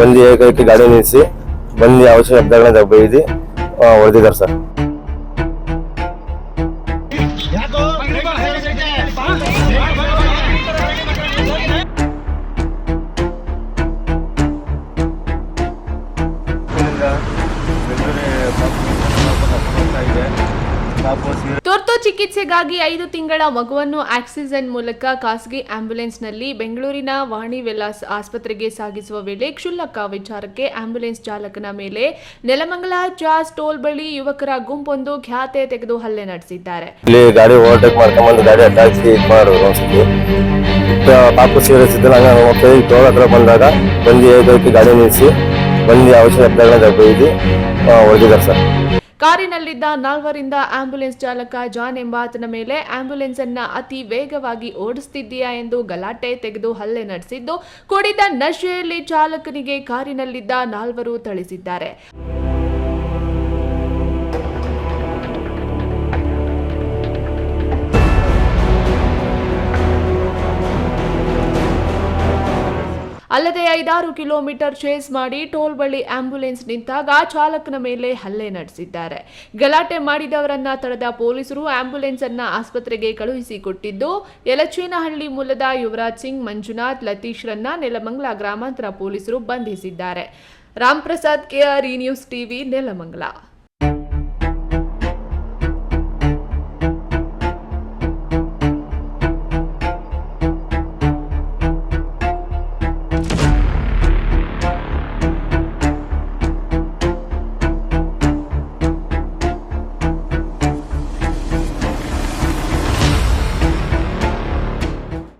ಬಂದು ಏಕೈಕಿ ಗಾಡಿ ನಿಲ್ಲಿಸಿ ಬಂದು ಅವಶ್ಯ ಶಬ್ದಗಳನ್ನ ಬೈದು ಹೊಡೆದಿದ್ದಾರೆ ಸರ್. ತುರ್ತು ಚಿಕಿತ್ಸೆಗಾಗಿ 5 ತಿಂಗಳ ಮಗುವನ್ನು ಆಕ್ಸಿಜನ್ ಮೂಲಕ ಖಾಸಗಿ ಆಂಬ್ಯುಲೆನ್ಸ್ನಲ್ಲಿ ಬೆಂಗಳೂರಿನ ವಾಣಿ ವಿಲಾಸ್ ಆಸ್ಪತ್ರೆಗೆ ಸಾಗಿಸುವ ವೇಳೆ ಕ್ಷುಲ್ಲಕ ವಿಚಾರಕ್ಕೆ ಆಂಬ್ಯುಲೆನ್ಸ್ ಚಾಲಕನ ಮೇಲೆ ನೆಲಮಂಗಲ ಜಾಸ್ ಟೋಲ್ ಬಳಿ ಯುವಕರ ಗುಂಪೊಂದು ಖ್ಯಾತೆ ತೆಗೆದು ಹಲ್ಲೆ ನಡೆಸಿದ್ದಾರೆ. ಇಲ್ಲಿ ಗಾಡಿ ಓವರ್ಟೇಕ್ ಮಾಡ್ಕೊಂಡ್ಬಂದು ಗಾಡಿ ಅಟ್ಯಾಚಿ ಮಾಡೋದು ಪಾಪು ಸೀರಿಯಸ್ ಇದ್ದರೆ ಟೋಲ್ ಹತ್ರ ಬಂದಾಗ ಬಂದು ಏಕೈಕಿ ಗಾಡಿ ನಿಲ್ಲಿಸಿ ಬಂದು ಅವಶ್ಯ ಶಬ್ದಗಳನ್ನ ಬೈದು ಹೊಡೆದಿದ್ದಾರೆ ಸರ್. ಕಾರಿನಲ್ಲಿದ್ದ 4ರಿಂದ ಆಂಬ್ಯುಲೆನ್ಸ್ ಚಾಲಕ ಜಾನ್ ಎಂಬಾತನ ಮೇಲೆ ಆಂಬ್ಯುಲೆನ್ಸ್ ಅನ್ನ ಅತಿ ವೇಗವಾಗಿ ಓಡಿಸುತ್ತಿದ್ದೀಯಾ ಎಂದು ಗಲಾಟೆ ತೆಗೆದು ಹಲ್ಲೆ ನಡೆಸಿದ್ದು, ಕುಡಿದ ನಶೆಯಲ್ಲಿ ಚಾಲಕನಿಗೆ ಕಾರಿನಲ್ಲಿದ್ದ 4 ಥಳಿಸಿದ್ದಾರೆ. ಅಲ್ಲದೆ 5-6 ಕಿಲೋಮೀಟರ್ ಚೇಸ್ ಮಾಡಿ ಟೋಲ್ ಬಳಿ ಆಂಬ್ಯುಲೆನ್ಸ್ ನಿಂತಾಗ ಚಾಲಕನ ಮೇಲೆ ಹಲ್ಲೆ ನಡೆಸಿದ್ದಾರೆ. ಗಲಾಟೆ ಮಾಡಿದವರನ್ನ ತಡೆದ ಪೊಲೀಸರು ಆಂಬ್ಯುಲೆನ್ಸ್ ಅನ್ನ ಆಸ್ಪತ್ರೆಗೆ ಕಳುಹಿಸಿಕೊಟ್ಟಿದ್ದು, ಯಲಚೇನಹಳ್ಳಿ ಮೂಲದ ಯುವರಾಜ್ ಸಿಂಗ್, ಮಂಜುನಾಥ್, ಲತೀಶ್ರನ್ನ ನೆಲಮಂಗಲ ಗ್ರಾಮಾಂತರ ಪೊಲೀಸರು ಬಂಧಿಸಿದ್ದಾರೆ. Ram Prasad, KRE news TV, Nelamangala.